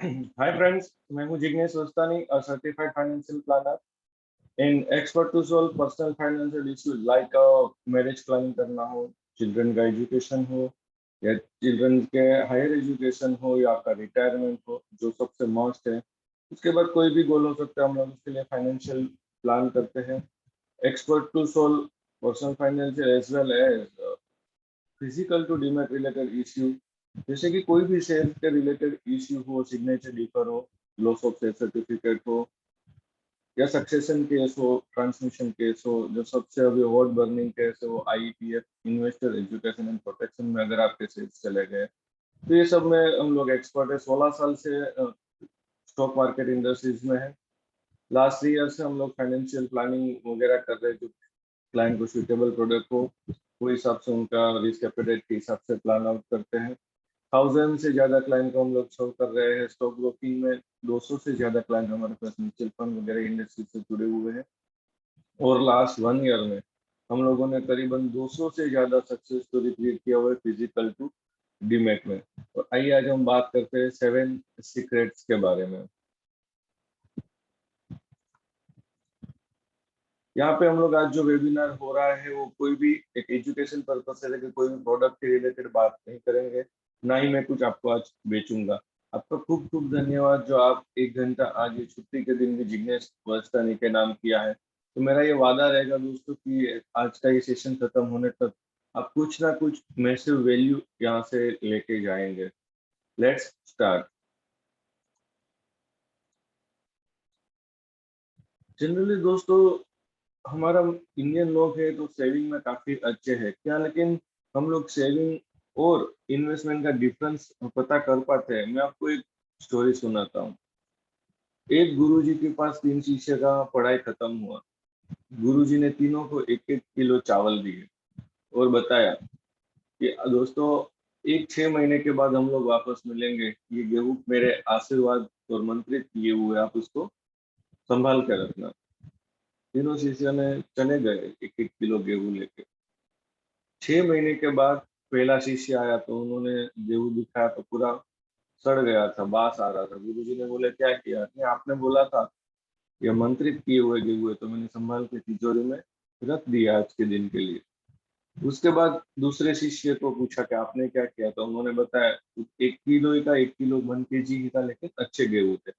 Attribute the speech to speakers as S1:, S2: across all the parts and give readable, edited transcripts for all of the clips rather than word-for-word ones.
S1: Hi friends, मैं हूँ Jignesh वस्तानी, a certified financial planner and expert to solve personal financial issues like marriage planning करना हो, children का education हो या चिल्ड्रन के हायर एजुकेशन हो या आपका रिटायरमेंट हो, जो सबसे मस्ट है। उसके बाद कोई भी गोल हो सकता है, हम लोग उसके लिए फाइनेंशियल प्लान करते हैं। Expert to solve personal financial as well as physical to demat related issue, जैसे कि कोई भी शेयर के रिलेटेड इश्यू हो, सिग्नेचर डिफर हो, लॉस ऑफ शेयर सर्टिफिकेट हो या सक्सेशन केस हो, ट्रांसमिशन केस हो, जो सबसे अभी हॉट बर्निंग केस है वो IPF, investor education and protection में अगर आपके शेयर्स चले गए, तो ये सब में हम लोग एक्सपर्ट है। 16 साल से स्टॉक मार्केट इंडस्ट्रीज में है। लास्ट 3 ईयर से हम लोग फाइनेंशियल प्लानिंग वगैरह कर रहे हैं, जो क्लाइंट को सुटेबल प्रोडक्ट हो वो हिसाब से उनका रिस्क एपेटाइट के हिसाब से प्लान आउट करते हैं। 1000 से ज्यादा क्लाइंट को हम लोग सर्व कर रहे हैं। स्टॉक ब्रोकिंग में 200 से ज्यादा क्लाइंट हमारे पास म्यूचुअल फंड वगैरह इंडस्ट्री से जुड़े हुए हैं। और लास्ट 1 ईयर में हम लोगों ने करीबन 200 से ज्यादा सक्सेस स्टोरी क्रिएट किया हुआ है फिजिकल टू डीमैट में। और आइए आज हम बात करते हैं 7 सीक्रेट्स के बारे में। यहाँ पे हम लोग आज जो वेबिनार हो रहा है वो कोई भी एक एजुकेशन पर्पज से लेकर कोई भी प्रोडक्ट के रिलेटेड बात नहीं करेंगे, ना ही मैं कुछ आपको आज बेचूंगा। आपका खूब खूब धन्यवाद जो आप 1 घंटा आज ये छुट्टी के दिन भी जिग्नेश वस्तानी के नाम किया है। तो मेरा ये वादा रहेगा दोस्तों कि आज का ये सेशन खत्म होने तक आप कुछ ना कुछ मैसिव वैल्यू यहाँ से लेके जाएंगे। Let's start. जनरली दोस्तों, हमारा इंडियन लोग है तो सेविंग में काफी अच्छे हैं क्या, लेकिन हम लोग सेविंग और इन्वेस्टमेंट का डिफरेंस पता कर पाते हैं? मैं आपको एक स्टोरी सुनाता हूँ। एक गुरुजी के पास 3 शिष्य का पढ़ाई खत्म हुआ। गुरुजी ने तीनों को 1-1 किलो चावल दिए और बताया कि दोस्तों, 6 महीने के बाद हम लोग वापस मिलेंगे। ये गेहूं मेरे आशीर्वाद और मंत्रित किए हुए, आप उसको संभाल कर रखना। तीनों शिष्यों ने चले गए 1-1 किलो गेहूं लेके। 6 महीने के बाद पहला शिष्य आया तो उन्होंने गेहूं दिखाया तो पूरा सड़ गया था, बास आ रहा था। गुरुजी ने बोले क्या किया? नहीं, आपने बोला था ये मंत्रित किए हुए गेहूं है, तो मैंने संभाल के तिजोरी में रख दिया आज के दिन के लिए। उसके बाद दूसरे शिष्य को पूछा कि आपने क्या किया, तो उन्होंने बताया 1 किलो का 1 किलो 1 kg ही था, लेकिन अच्छे गेहूं थे।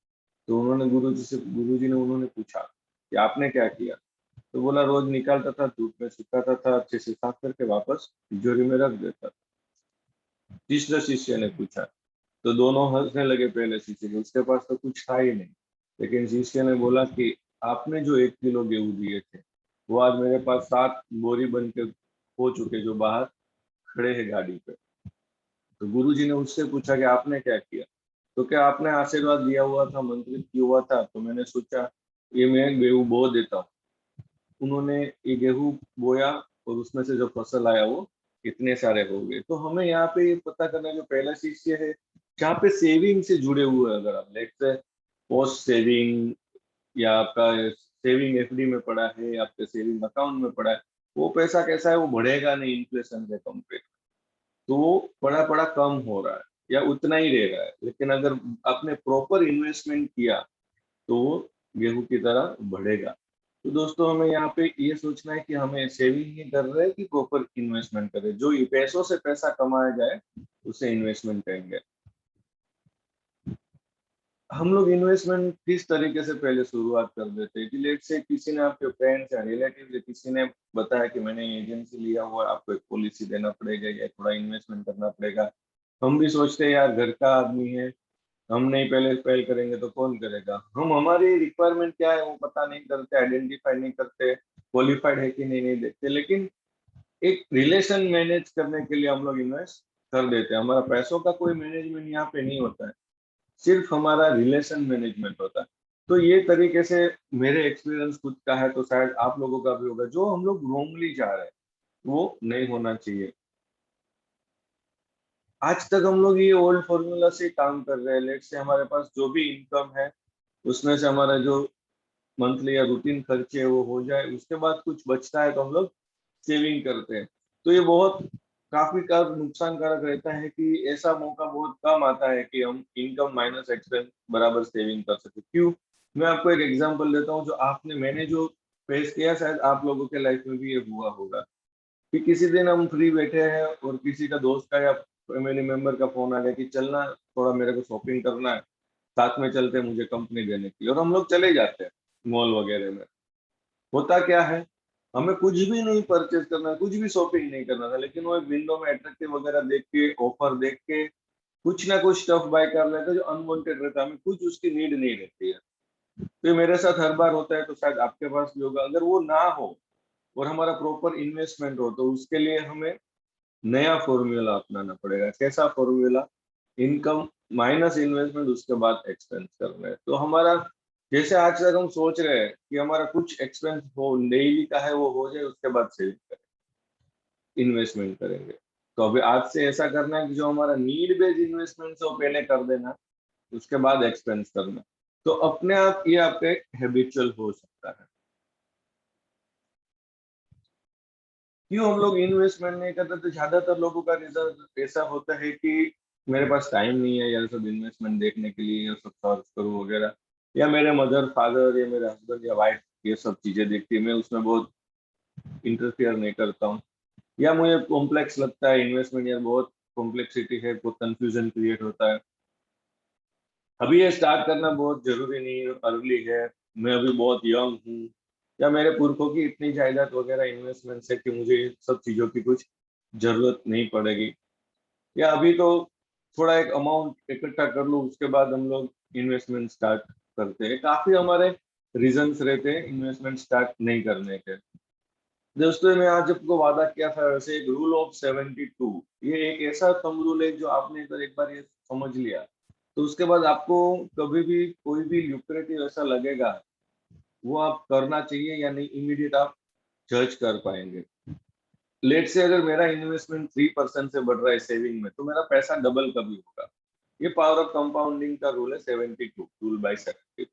S1: तो उन्होंने गुरुजी ने उन्होंने पूछा कि आपने क्या किया? तो बोला रोज निकालता था, धूप में सुखाता था, अच्छे से साफ करके वापस तिजोरी में रख देता था। तीसरे शिष्य ने पूछा तो दोनों हंसने लगे। पहले शिष्य के, उसके पास तो कुछ था ही नहीं। लेकिन शिष्य ने बोला कि आपने जो 1 किलो गेहूं दिए थे वो आज मेरे पास 7 बोरी बन के हो चुके, जो बाहर खड़े हैं गाड़ी पे। तो गुरुजी ने उससे पूछा कि आपने क्या किया? तो क्या आपने आशीर्वाद दिया हुआ था, मंत्रित किया हुआ था, तो मैंने सोचा ये मैं गेहूं बो देता हूँ। उन्होंने ये गेहूं बोया और उसमें से जो फसल आया वो कितने सारे हो गए। तो हमें यहाँ पे ये पता करना, जो पहला शिष्य है जहाँ पे सेविंग से जुड़े हुए हैं, अगर आप लेट से पोस्ट सेविंग या आपका सेविंग एफडी में पड़ा है या आपके सेविंग अकाउंट में पड़ा है, वो पैसा कैसा है, वो बढ़ेगा नहीं इन्फ्लेशन से कंपेयर। तो वो बड़ा बड़ा कम हो रहा है या उतना ही रह रहा है। लेकिन अगर आपने प्रॉपर इन्वेस्टमेंट किया तो वो गेहूं की तरह बढ़ेगा। तो दोस्तों, हमें यहाँ पे ये सोचना है कि हमें सेविंग ही कर रहे हैं कि प्रॉपर इन्वेस्टमेंट करें। जो ये पैसों से पैसा कमाया जाए उसे इन्वेस्टमेंट करेंगे। हम लोग इन्वेस्टमेंट किस तरीके से पहले शुरुआत कर देते हैं कि लेट से किसी ने, आपके फ्रेंड्स या रिलेटिव या किसी ने बताया कि मैंने एजेंसी लिया हुआ है, आपको एक पॉलिसी देना पड़ेगा या थोड़ा इन्वेस्टमेंट करना पड़ेगा। हम भी सोचते हैं यार घर का आदमी है, हम नहीं पहले पहल करेंगे तो कौन करेगा। हम हमारी रिक्वायरमेंट क्या है वो पता नहीं करते, आइडेंटिफाई नहीं करते, क्वालिफाइड है कि नहीं देखते। लेकिन एक रिलेशन मैनेज करने के लिए हम लोग इन्वेस्ट कर देते हैं। हमारा पैसों का कोई मैनेजमेंट यहाँ पे नहीं होता है, सिर्फ हमारा रिलेशन मैनेजमेंट होता है। तो ये तरीके से मेरे एक्सपीरियंस खुद का है, तो शायद आप लोगों का भी होगा। जो हम लोग रोंगली जा रहे हैं वो नहीं होना चाहिए। आज तक हम लोग ये ओल्ड फॉर्मूला से काम कर रहे हैं। लेट से हमारे पास जो भी इनकम है उसमें से हमारा जो मंथली या रूटीन खर्चे है वो हो जाए, उसके बाद कुछ बचता है तो हम लोग सेविंग करते हैं। तो ये बहुत काफी का नुकसानकारक रहता है कि ऐसा मौका बहुत कम आता है कि हम इनकम माइनस एक्सपेंस बराबर सेविंग कर सके। क्यों? मैं आपको एक एग्जांपल देता हूँ, जो मैंने जो फेस किया, शायद आप लोगों के लाइफ में भी ये हुआ होगा कि किसी दिन हम फ्री बैठे हैं और किसी का दोस्त का या फैमिली मेंबर का फोन आ गया कि चलना, थोड़ा मेरे को शॉपिंग करना है, साथ में चलते हैं मुझे कंपनी देने की, और हम लोग चले जाते हैं मॉल वगैरह में। होता क्या है, हमें कुछ भी नहीं परचेज करना, कुछ भी शॉपिंग नहीं करना था, लेकिन वो विंडो में अट्रैक्टिव वगैरह देख के, ऑफर देख के कुछ ना कुछ स्टफ बाय कर लेते हैं जो अनवांटेड रहता है, हमें कुछ उसकी नीड नहीं रहती है। तो ये मेरे साथ हर बार होता है, तो शायद आपके पास भी होगा। अगर वो ना हो और हमारा प्रॉपर इन्वेस्टमेंट हो, तो उसके लिए हमें नया फॉर्मूला अपनाना पड़ेगा। कैसा फॉर्मूला? इनकम माइनस इन्वेस्टमेंट, उसके बाद एक्सपेंस करना है। तो हमारा, जैसे आज तक हम सोच रहे हैं कि हमारा कुछ एक्सपेंस हो, डेली का है वो हो जाए, उसके बाद सेविंग करें, इन्वेस्टमेंट करेंगे। तो अभी आज से ऐसा करना है कि जो हमारा नीड बेस्ड इन्वेस्टमेंट है वो पहले कर देना, उसके बाद एक्सपेंस करना। तो अपने आप ये आपका एक हैबिचुअल हो सकता है। क्यों हम लोग इन्वेस्टमेंट नहीं करते? तो ज्यादातर लोगों का रीजन ऐसा होता है कि मेरे पास टाइम नहीं है यार सब इन्वेस्टमेंट देखने के लिए, या सब सर्च करूँ वगैरह, या मेरे मदर फादर या मेरे हस्बैंड या वाइफ ये सब चीजें देखती है, मैं उसमें बहुत इंटरफियर नहीं करता हूँ, या मुझे कॉम्प्लेक्स लगता है इन्वेस्टमेंट, यार बहुत कॉम्प्लेक्सिटी है, बहुत कंफ्यूजन क्रिएट होता है, अभी ये स्टार्ट करना बहुत जरूरी नहीं है, अर्ली है, मैं अभी बहुत यंग हूँ, या मेरे पुरखों की इतनी जायदाद वगैरह इन्वेस्टमेंट है कि मुझे इन सब चीजों की कुछ जरूरत नहीं पड़ेगी, या अभी तो थोड़ा एक अमाउंट इकट्ठा कर लूँ उसके बाद हम लोग इन्वेस्टमेंट स्टार्ट करते हैं। काफी हमारे रीजंस रहते हैं इन्वेस्टमेंट स्टार्ट नहीं करने के। दोस्तों, मैं आज आपको वादा किया था, वैसे एक रूल ऑफ 72, ये एक ऐसा थंब रूल है, जो आपने अगर एक बार ये समझ लिया, तो उसके बाद आपको कभी भी कोई भी ल्यूक्रेटिव ऐसा लगेगा, वो आप करना चाहिए या नहीं, इमीडिएट आप जज कर पाएंगे। लेट से अगर मेरा इन्वेस्टमेंट 3% से बढ़ रहा है सेविंग में, तो मेरा पैसा डबल कभी होगा। ये पावर ऑफ कंपाउंडिंग का रूल है, 72, रूल बाय 72।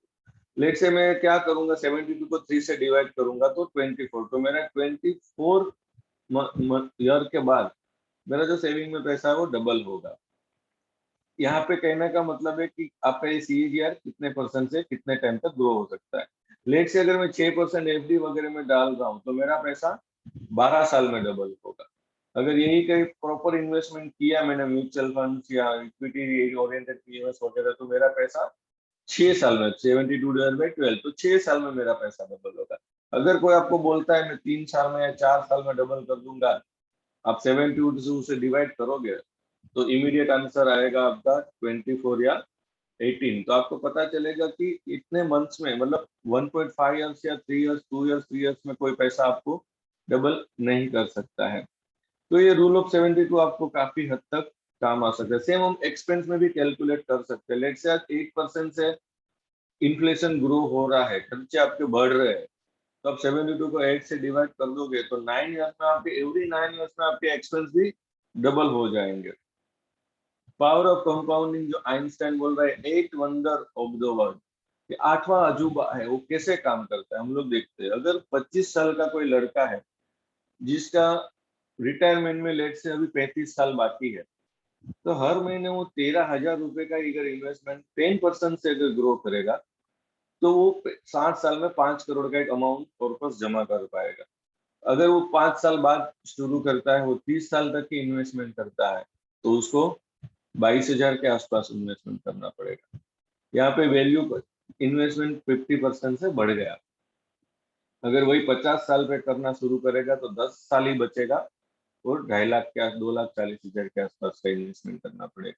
S1: लेट से मैं क्या करूंगा, 72 को 3 से डिवाइड करूंगा तो 24, तो मेरा 24 ईयर के बाद मेरा जो सेविंग में पैसा है वो डबल होगा। यहाँ पे कहने का मतलब है कि आपका ये सीएजीआर कितने परसेंट से कितने टाइम तक ग्रो हो सकता है। लेट से अगर मैं 6% एफडी वगैरह में डाल रहा हूँ, तो मेरा पैसा 12 साल में डबल होगा। अगर यही कहीं प्रॉपर इन्वेस्टमेंट किया मैंने, म्यूचुअल फंड्स या इक्विटी ओरिएंटेड पीएमएस वगैरह, तो मेरा पैसा 6 साल में, 72/12, तो 6 साल में मेरा पैसा डबल होगा। अगर कोई आपको बोलता है मैं 3 साल में या 4 साल में डबल कर दूंगा, आप 72 से डिवाइड करोगे, तो इमीडिएट आंसर आएगा आपका 24 या 18। तो आपको पता चलेगा कि इतने मंथ्स में, मतलब 1.5 ईयर्स या 3 ईयर्स, 2 ईयर्स, 3 ईयर्स में कोई पैसा आपको डबल नहीं कर सकता है। तो ये रूल ऑफ 72 आपको काफी हद तक काम आ सकता है। सेम हम एक्सपेंस में भी कैलकुलेट कर सकते हैं। लेट से आज 8% से इन्फ्लेशन ग्रो हो रहा है, खर्चे आपके बढ़ रहे हैं, तो आप 72 को 8 से डिवाइड कर दोगे, तो 9 ईयर्स में आपके, एवरी 9 ईयर्स में आपके एक्सपेंस भी डबल हो जाएंगे। पावर ऑफ कंपाउंडिंग, जो आइंस्टाइन बोल रहा है, 8 वंडर ऑफ द वर्ल्ड, ये 8वां अजूबा है, वो कैसे काम करता है हम लोग देखते हैं। अगर 25 साल का कोई लड़का है जिसका रिटायरमेंट में लेट से अभी 35 साल बाकी है, तो हर महीने वो 13,000 रुपए का अगर इन्वेस्टमेंट 10% से अगर ग्रो करेगा, तो वो 60 साल में 5 करोड़ का एक अमाउंट कॉर्पस जमा कर पाएगा। अगर वो 5 साल बाद शुरू करता है, वो 30 साल तक की इन्वेस्टमेंट करता है, तो उसको 22,000 के आसपास इन्वेस्टमेंट करना पड़ेगा। यहाँ पे वैल्यू इन्वेस्टमेंट 50% से बढ़ गया। अगर वही 50 साल पे करना शुरू करेगा, तो 10 साल ही बचेगा, और 2.5 लाख के 2,40,000 के आसपास का इन्वेस्टमेंट करना पड़ेगा।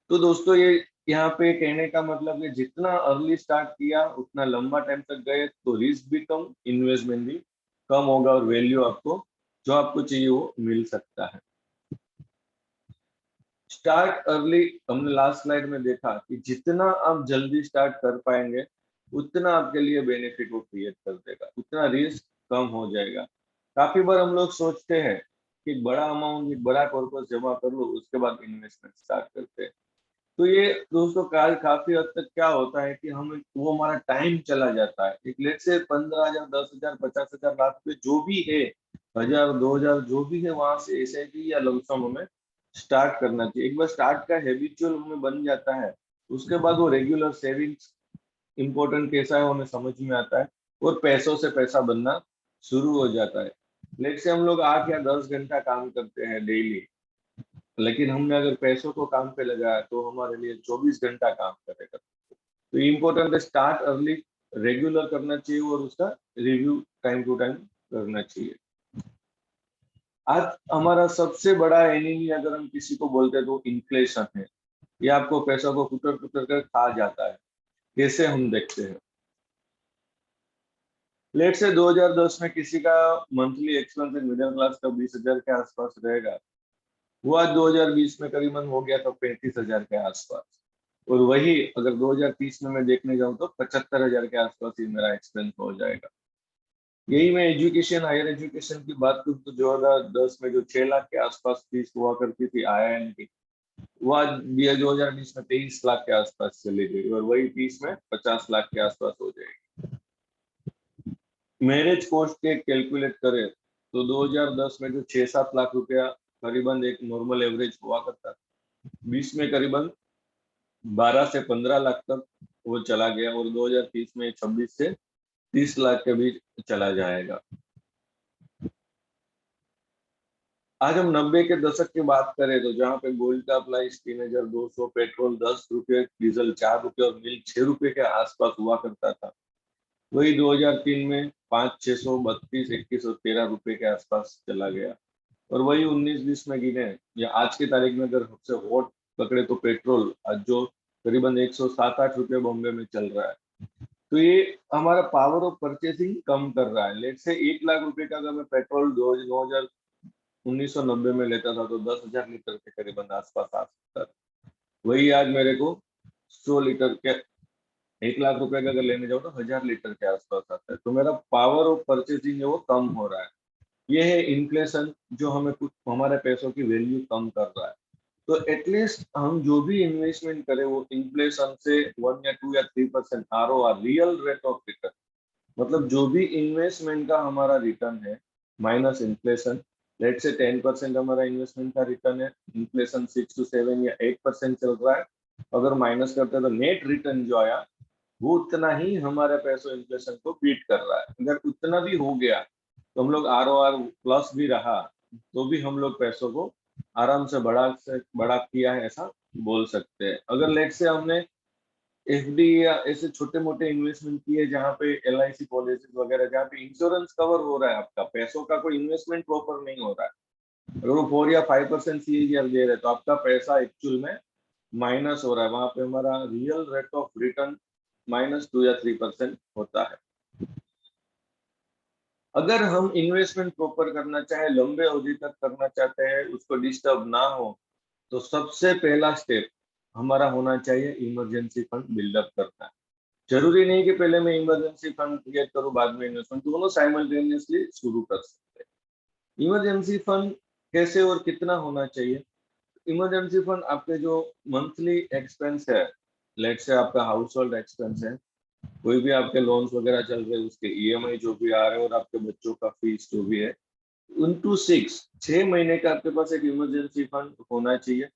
S1: तो दोस्तों, ये यहाँ पे कहने का मतलब है, जितना अर्ली स्टार्ट किया उतना लंबा टाइम तक गए, तो रिस्क भी कम, इन्वेस्टमेंट भी कम होगा, और वैल्यू आपको जो आपको चाहिए वो मिल सकता है। स्टार्ट अर्ली, हमने लास्ट स्लाइड में देखा कि जितना आप जल्दी स्टार्ट कर पाएंगे, उतना आपके लिए बेनिफिट वो क्रिएट कर देगा, उतना रिस्क कम हो जाएगा। काफी बार हम लोग सोचते हैं कि एक बड़ा अमाउंट, एक बड़ा कॉर्पस जमा कर लो, उसके बाद इन्वेस्टमेंट स्टार्ट करते हैं। तो ये दोस्तों काल काफी हद तक क्या होता है कि हम, वो हमारा टाइम चला जाता है। एक लेट से 15,000, 10,000, 50,000, लाख पे जो भी है, 1000 2000 जो भी है वहां से एसआईपी या लमसम हमें स्टार्ट करना चाहिए। एक बार स्टार्ट का हैबिचुअल हमें बन जाता है, उसके बाद वो रेगुलर सेविंग्स इम्पोर्टेंट कैसा है हमें समझ में आता है, और पैसों से पैसा बनना शुरू हो जाता है। लेट से हम लोग 8 या 10 घंटा काम करते हैं डेली, लेकिन हमने अगर पैसों को काम पे लगाया तो हमारे लिए 24 घंटा काम करेगा। तो इम्पोर्टेंट है स्टार्ट अर्ली, रेगुलर करना चाहिए और उसका रिव्यू टाइम टू टाइम करना चाहिए। आज हमारा सबसे बड़ा एनिमी अगर हम किसी को बोलते हैं तो इन्फ्लेशन है। ये आपको पैसों को कुतर कुतर कर खा जाता है। कैसे हम देखते हैं, लेट से 2010 में किसी का मंथली एक्सपेंस मिडिल क्लास का 20,000 के आसपास रहेगा, वो आज 2020 में करीबन हो गया तो 35,000 के आसपास। और वही अगर 2030 में मैं देखने जाऊं तो 75,000 के आसपास ही मेरा एक्सपेंस हो जाएगा। यही मैं एजुकेशन, हायर एजुकेशन की बात करूँ तो 2010 में जो 6 लाख के आसपास फीस हुआ करती थी आईआईएम की, वो आज 2020 में 23 लाख के आसपास चली गई, और वही 30 में 50 लाख के आसपास हो जाएगी। मैरिज कॉस्ट के कैलकुलेट करें तो 2010 में जो 6-7 लाख रुपया करीबन एक नॉर्मल एवरेज हुआ करता, 20 में करीबन 12 से 15 लाख तक वो चला गया, और 2030 में 26 से 30 लाख के बीच चला जाएगा। आज हम 90 के दशक की बात करें तो जहाँ पे गोल्ड का प्राइस 3,200, पेट्रोल 10 रुपये, डीजल 4 रुपये और मिल्क 6 रुपये के आसपास हुआ करता था, वही 2003 में 5, 600, 32, 21 और 13 रुपये के आसपास चला गया। और वही 19-20 में गिने या आज की तारीख में अगर सबसे हॉट पकड़े तो पेट्रोल आज जो करीबन 107-8 रुपये बॉम्बे में चल रहा है। तो ये हमारा पावर ऑफ परचेसिंग कम कर रहा है। लेट से 1 लाख रुपए का अगर मैं पेट्रोल 1990 में लेता था तो 10,000 लीटर के करीबन आसपास आ सकता था, वही आज मेरे को 100 लीटर के 1 लाख रुपए का अगर लेने जाओ तो 1,000 लीटर के आसपास आता है। तो मेरा पावर ऑफ परचेसिंग है वो कम हो रहा है। ये है इन्फ्लेशन जो हमें कुछ हमारे पैसों की वैल्यू कम कर रहा है। तो एटलीस्ट हम जो भी इन्वेस्टमेंट करें वो इन्फ्लेशन से 1 या 2 या 3% ROR, real rate of return, मतलब जो भी इन्वेस्टमेंट का हमारा रिटर्न है माइनस इन्फ्लेशन। लेट से 10% हमारा इन्वेस्टमेंट का रिटर्न है, इन्फ्लेशन 6 to 7 या 8% चल रहा है, अगर माइनस करते हैं तो नेट रिटर्न जो आया वो उतना ही हमारे पैसों इन्फ्लेशन को बीट कर रहा है। अगर उतना भी हो गया तो हम लोग ROR प्लस भी रहा तो भी हम लोग पैसों को आराम से बड़ा किया है ऐसा बोल सकते हैं। अगर लेट से हमने एफडी या ऐसे छोटे मोटे इन्वेस्टमेंट किए जहाँ पे LIC पॉलिसी वगैरह, जहाँ पे इंश्योरेंस कवर हो रहा है, आपका पैसों का कोई इन्वेस्टमेंट प्रॉपर नहीं हो रहा है, अगर वो 4 या 5% CAGR दे रहे तो आपका पैसा एक्चुअल में माइनस हो रहा है, वहां पे हमारा रियल रेट ऑफ रिटर्न -2 या 3% होता है। अगर हम इन्वेस्टमेंट प्रॉपर करना चाहे, लंबे अवधि तक करना चाहते हैं, उसको डिस्टर्ब ना हो, तो सबसे पहला स्टेप हमारा होना चाहिए इमरजेंसी फंड बिल्डअप करना। जरूरी नहीं कि पहले मैं इमरजेंसी फंड क्रिएट करूं बाद में इन्वेस्टमेंट, दोनों साइमल्टेनियसली शुरू कर सकते हैं। इमरजेंसी फंड कैसे और कितना होना चाहिए? इमरजेंसी फंड आपके जो मंथली एक्सपेंस है, लेट से आपका हाउस होल्ड एक्सपेंस है, कोई भी आपके लोन्स वगैरह चल रहे हैं उसके EMI जो भी आ रहे हैं और आपके बच्चों का फीस जो भी है, इंटू 6 महीने का आपके पास एक इमरजेंसी फंड होना चाहिए,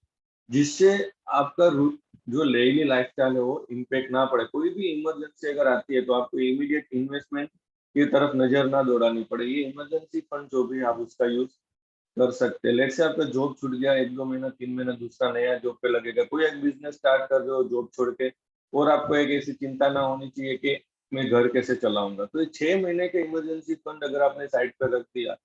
S1: जिससे आपका जो डेली लाइफस्टाइल है वो इम्पेक्ट ना पड़े। कोई भी इमरजेंसी अगर आती है तो आपको इमीडिएट इन्वेस्टमेंट की तरफ नजर ना दौड़ानी पड़े। ये इमरजेंसी फंड जो भी आप उसका यूज कर सकते हैं। लेट से आपका जॉब छूट गया, 1-2 महीना 3 महीना दूसरा नया जॉब पे लगेगा, कोई एक बिजनेस स्टार्ट कर रहे हो जॉब छोड़ के, और आपको एक ऐसी चिंता ना होनी चाहिए कि मैं घर कैसे चलाऊंगा, तो ये 6 महीने के इमरजेंसी फंड अगर आपने साइड पर रख दिया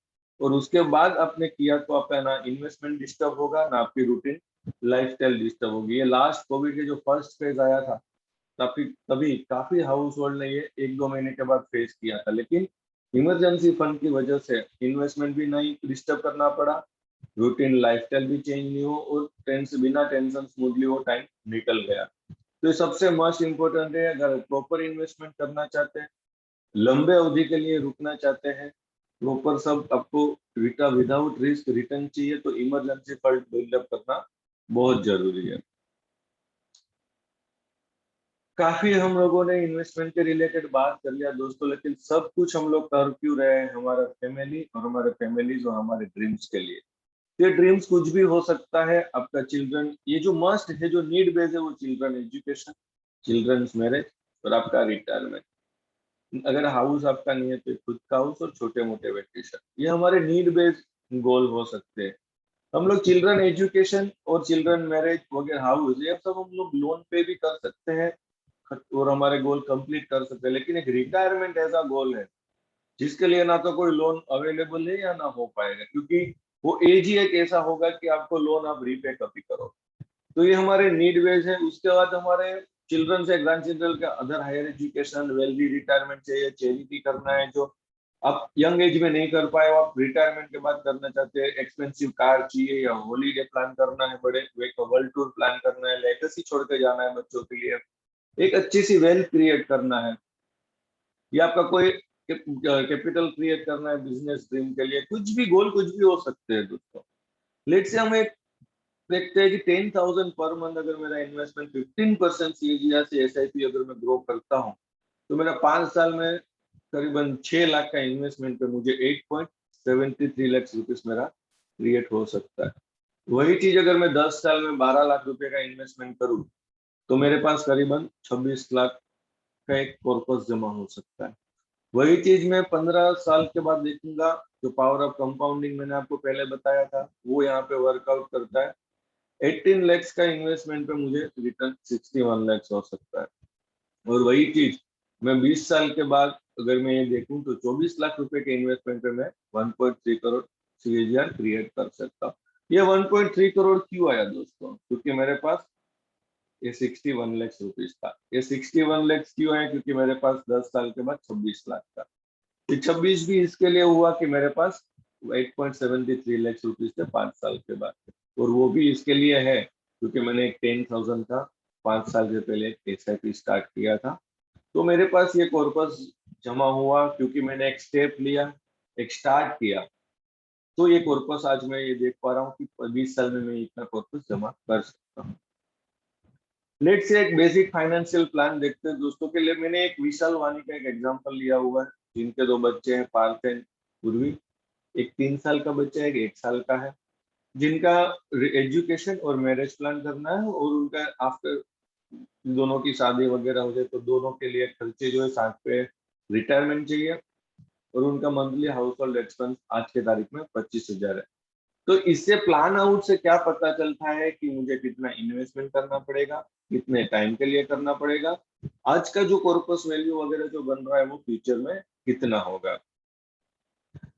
S1: और उसके बाद आपने किया तो आपका ना इन्वेस्टमेंट डिस्टर्ब होगा ना आपकी रूटीन लाइफस्टाइल डिस्टर्ब होगी। ये लास्ट कोविड के जो फर्स्ट फेज आया था तभी तभी काफी हाउस होल्ड ने ये 1-2 महीने के बाद फेस किया था, लेकिन इमरजेंसी फंड की वजह से इन्वेस्टमेंट भी नहीं डिस्टर्ब करना पड़ा, रूटीन लाइफस्टाइल भी चेंज नहीं हो, और बिना टेंशन स्मूथली वो टाइम निकल गया। तो ये सबसे मस्ट इम्पोर्टेंट है। अगर प्रॉपर इन्वेस्टमेंट करना चाहते हैं, लंबे अवधि के लिए रुकना चाहते हैं, प्रॉपर सब आपको विदाउट रिस्क रिटर्न चाहिए, तो इमरजेंसी फंड बिल्डअप करना बहुत जरूरी है। काफी हम लोगों ने इन्वेस्टमेंट के रिलेटेड बात कर लिया दोस्तों, लेकिन सब कुछ हम लोग कर क्यों रहे हैं? हमारा फैमिली और हमारे फैमिलीज और हमारे ड्रीम्स के लिए। ये ड्रीम्स कुछ भी हो सकता है, आपका चिल्ड्रन, ये जो मस्ट है, जो नीड बेस है, वो चिल्ड्रन एजुकेशन, चिल्ड्रंस मैरिज और आपका रिटायरमेंट। अगर हाउस आपका नहीं है तो खुद का हाउस और छोटे मोटे वेकेशन, ये हमारे नीड बेस्ड गोल हो सकते हैं। हम लोग चिल्ड्रन एजुकेशन और चिल्ड्रन मैरिज वगैरह, हाउस, ये सब हम लोग लोन पे भी कर सकते हैं और हमारे गोल कंप्लीट कर सकते हैं। लेकिन एक रिटायरमेंट ऐसा गोल है जिसके लिए ना तो कोई लोन अवेलेबल है या ना हो पाएगा, क्योंकि वो एज ही एक ऐसा होगा कि आपको लोन आप रीपे कभी करो। तो ये हमारे नीड बेस्ड है। उसके बाद हमारे चिल्ड्रन से ग्रैंड चिल्ड्रन का other higher education, wealthy retirement चाहिए, चैरिटी करना है जो आप यंग एज में नहीं कर पाए, वो आप रिटायरमेंट के बाद करना चाहते हैं, एक्सपेंसिव कार चाहिए या हॉलीडे प्लान करना है, बड़े वर्ल्ड टूर प्लान करना है, लेगेसी छोड़ के जाना है बच्चों के लिए, एक अच्छी सी वेल्थ क्रिएट करना है, या आपका कोई कैपिटल क्रिएट करना है बिजनेस ड्रीम के लिए, कुछ भी गोल कुछ भी हो सकते हैं दोस्तों। लेट से हम एक देखते हैं कि 10,000 पर मंथ अगर मेरा इन्वेस्टमेंट 15% सीएजीआर से एसआईपी अगर मैं ग्रो करता हूँ, तो मेरा 5 साल में करीबन 6 लाख का इन्वेस्टमेंट पे मुझे 8.73 लाख रुपीस मेरा क्रिएट हो सकता है। वही चीज अगर मैं 10 साल में 12 लाख रुपए का इन्वेस्टमेंट करूँ, तो मेरे पास करीबन 26 लाख का एक कॉर्पस जमा हो सकता है। वही चीज मैं 15 साल के बाद देखूंगा, जो पावर ऑफ कंपाउंडिंग मैंने आपको पहले बताया था वो यहाँ पे वर्कआउट करता है। 18 लैक्स का इन्वेस्टमेंट पे मुझे रिटर्न 61 लैक्स हो सकता है। और वही चीज मैं 20 साल के बाद अगर मैं ये देखूं, तो 24 लाख रुपए के इन्वेस्टमेंट पे मैं 1.3 करोड़ सीएजीआर क्रिएट कर सकता हूँ। ये 1.3 करोड़ क्यों आया दोस्तों? क्योंकि मेरे पास ये 61 लैक्स रुपीज था। ये 61 लैक्स क्यों है? क्योंकि मेरे पास 10 साल के बाद 26 लाख था। ये 26 भी इसके लिए हुआ कि मेरे पास 8.73 लैक्स रुपीज थे 5 साल के बाद, और वो भी इसके लिए है क्योंकि मैंने एक 10,000 का 5 साल से पहले एक एसआईपी स्टार्ट किया था। तो मेरे पास ये कॉर्पस जमा हुआ क्योंकि मैंने एक स्टेप लिया, एक स्टार्ट किया। तो ये कॉर्पस आज मैं ये देख पा रहा हूँ कि 20 साल में मैं इतना कॉर्पस जमा कर सकता हूँ। लेट से एक बेसिक फाइनेंशियल प्लान देखते हैं दोस्तों के लिए। मैंने एक विशाल वानी का एक एग्जांपल लिया हुआ है, जिनके 2 बच्चे हैं, पार्थ एंड पूर्वी। एक 3 साल का बच्चा है, एक 1 साल का है, जिनका एजुकेशन और मैरिज प्लान करना है, और उनका आफ्टर दोनों की शादी वगैरह हो जाए तो दोनों के लिए खर्चे जो है साथ पे रिटायरमेंट चाहिए। और उनका मंथली हाउस होल्ड एक्सपेंस आज के तारीख में 25,000 है। तो इससे प्लान आउट से क्या पता चलता है कि मुझे कितना इन्वेस्टमेंट करना पड़ेगा, कितने टाइम के लिए करना पड़ेगा, आज का जो कॉर्पस वैल्यू वगैरह जो बन रहा है वो फ्यूचर में कितना होगा।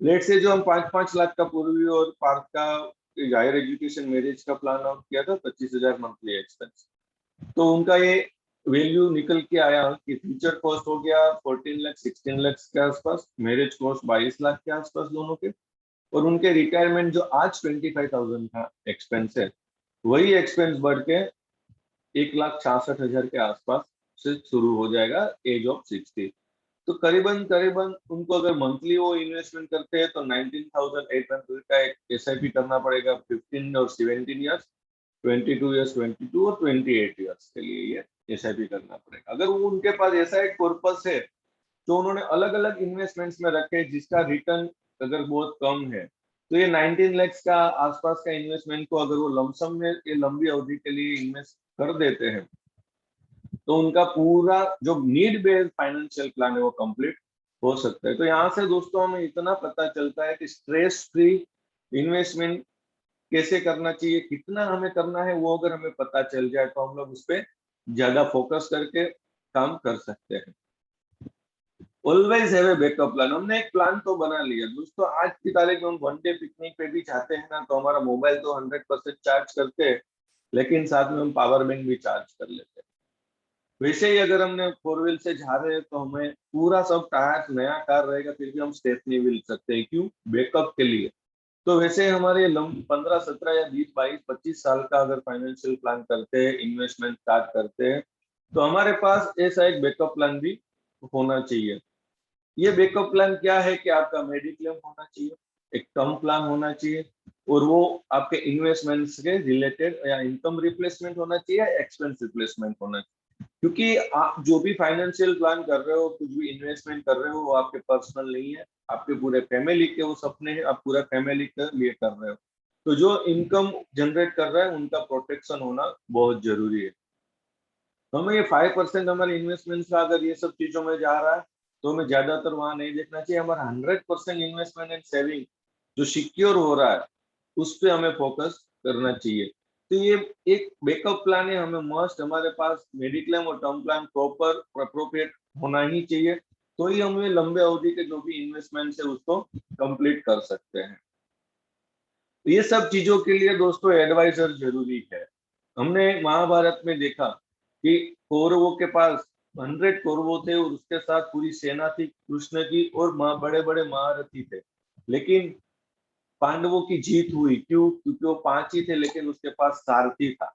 S1: लेट से जो हम 5-5 लाख का पूर्वी और पार्थ का हायर एजुकेशन मैरिज का प्लान आउट किया था, 25,000 मंथली एक्सपेंस, तो उनका ये वैल्यू निकल के आया कि फ्यूचर कॉस्ट हो गया 14 लाख 16 लाख के आसपास, मैरिज कॉस्ट 22 लाख के आसपास दोनों के, और उनके रिटायरमेंट जो आज 25,000 का एक्सपेंस है, वही एक्सपेंस बढ़ के 1,66,000 के आसपास से शुरू हो जाएगा एज ऑफ 60। तो करीबन करीबन उनको अगर मंथली वो इन्वेस्टमेंट करते हैं तो 19,800 का एक एसआईपी करना पड़ेगा 15 और 17 ईयर्स, 22 ईयर्स, 22 और 28 ईयर्स के लिए ये एसआईपी करना पड़ेगा। अगर वो उनके पास ऐसा एक पर्पस है तो उन्होंने अलग अलग इन्वेस्टमेंट्स में रखे जिसका रिटर्न अगर बहुत कम है, तो ये 19 लैक्स का आसपास का इन्वेस्टमेंट को अगर वो लमसम में ये लंबी अवधि के लिए इन्वेस्ट कर देते हैं, तो उनका पूरा जो नीड बेस्ड फाइनेंशियल प्लान है वो कंप्लीट हो सकता है। तो यहाँ से दोस्तों हमें इतना पता चलता है कि स्ट्रेस फ्री इन्वेस्टमेंट कैसे करना चाहिए, कितना हमें करना है, वो अगर हमें पता चल जाए तो हम लोग उस पर ज्यादा फोकस करके काम कर सकते हैं। Always have a backup plan. हमने एक प्लान तो बना लिया दोस्तों, आज की तारीख में हम वन डे पिकनिक पे भी जाते हैं ना, तो हमारा मोबाइल तो 100% चार्ज करते हैं, लेकिन साथ में हम पावर बैंक भी चार्ज कर लेते हैं। वैसे ही अगर हमने 4 व्हील से जा रहे हैं तो हमें पूरा सब टायर नया कार रहेगा फिर भी हम स्टेप नहीं मिल सकते हैं, क्यों? बैकअप के लिए। तो वैसे हमारे 15, 17 या 20, 22, 25 साल का अगर फाइनेंशियल प्लान करते हैं, इन्वेस्टमेंट स्टार्ट करते हैं, तो हमारे पास ऐसा एक बैकअप प्लान भी होना चाहिए। ये बैकअप प्लान क्या है कि आपका मेडिक्लेम होना चाहिए, एक टर्म प्लान होना चाहिए, और वो आपके इन्वेस्टमेंट्स के रिलेटेड या इनकम रिप्लेसमेंट होना चाहिए, एक्सपेंस रिप्लेसमेंट होना चाहिए। क्योंकि आप जो भी फाइनेंशियल प्लान कर रहे हो, कुछ भी इन्वेस्टमेंट कर रहे हो, वो आपके पर्सनल नहीं है, आपके पूरे फैमिली के वो सपने हैं, आप पूरा फैमिली के लिए कर रहे हो। तो जो इनकम जनरेट कर रहा है उनका प्रोटेक्शन होना बहुत जरूरी है। तो हमें ये 5% हमारे इन्वेस्टमेंट का अगर ये सब चीजों में जा रहा है तो हमें ज्यादातर वहां नहीं देखना चाहिए। हमारा 100% इन्वेस्टमेंट एंड सेविंग जो सिक्योर हो रहा है उस पे हमें फोकस करना चाहिए। तो ये एक बैकअप प्लान है, हमें मस्ट हमारे पास मेडिक्लेम और टर्म प्लान प्रॉपर अप्रोप्रिएट होना ही चाहिए। तो ही हमें लंबे अवधि के जो भी इन्वेस्टमेंट है उसको कंप्लीट कर सकते हैं। तो ये सब चीजों के लिए दोस्तों एडवाइजर जरूरी है। हमने महाभारत में देखा कि कौरवों के पास 100 कौरवों थे और उसके साथ पूरी सेना थी कृष्ण की, और बड़े बड़े महारथी थे, लेकिन पांडवों की जीत हुई। क्यों? क्योंकि वो 5 ही थे लेकिन उसके पास सारथी था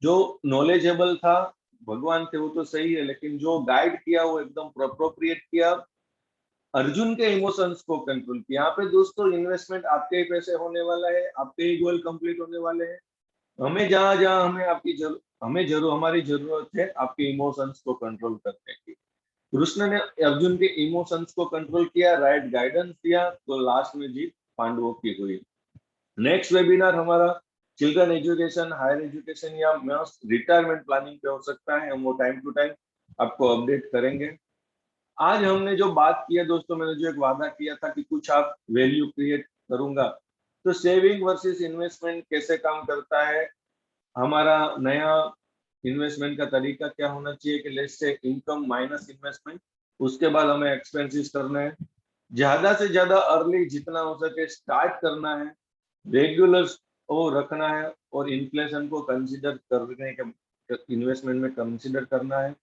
S1: जो नॉलेजेबल था। भगवान थे वो तो सही है, लेकिन जो गाइड किया वो एकदम अप्रोप्रिएट किया, अर्जुन के इमोशंस को कंट्रोल किया। यहाँ पे दोस्तों इन्वेस्टमेंट आपके ही पैसे होने वाला है, आपके ही गोल कंप्लीट होने वाले हैं। हमें जहां जहां हमें जरूर हमारी जरूरत है आपके इमोशंस को कंट्रोल करने की। कृष्ण ने अर्जुन के इमोशंस को कंट्रोल किया, राइट गाइडेंस दिया, तो लास्ट में जीत पांडवों की हुई। नेक्स्ट वेबिनार हमारा चिल्ड्रन एजुकेशन, हायर एजुकेशन या मस्ट रिटायरमेंट प्लानिंग पे हो सकता है। हम वो टाइम टू टाइम आपको अपडेट करेंगे। आज हमने जो बात किया दोस्तों, मैंने जो एक वादा किया था कि कुछ आप वैल्यू क्रिएट करूंगा, तो सेविंग वर्सेस इन्वेस्टमेंट कैसे काम करता है, हमारा नया इन्वेस्टमेंट का तरीका क्या होना चाहिए कि let's say income minus investment, उसके बाद हमें एक्सपेंसेस करना है, ज्यादा से ज्यादा अर्ली जितना हो सके स्टार्ट करना है, रेगुलर वो रखना है, और इन्फ्लेशन को कंसीडर करने के इन्वेस्टमेंट में कंसीडर करना है।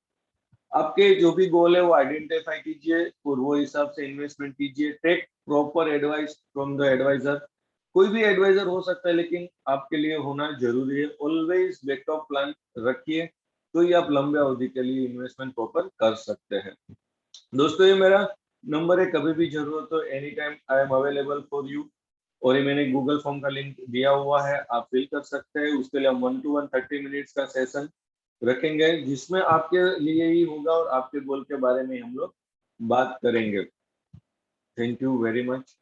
S1: आपके जो भी गोल है वो आइडेंटिफाई कीजिए और वो हिसाब से इन्वेस्टमेंट कीजिए। Take proper advice from the advisor. कोई भी एडवाइजर हो सकता है लेकिन आपके लिए होना जरूरी है। ऑलवेज बैकअप प्लान रखिए, तो ही आप लंबे अवधि के लिए इन्वेस्टमेंट प्रॉपर कर सकते हैं। दोस्तों ये मेरा नंबर है, कभी भी जरूरत हो any time I am available for you. और ये मैंने गूगल फॉर्म का लिंक दिया हुआ है, आप फिल कर सकते हैं। उसके लिए हम 1 to 1 30 मिनट्स का सेशन रखेंगे जिसमें आपके लिए ही होगा और आपके गोल के बारे में हम लोग बात करेंगे। Thank you very much.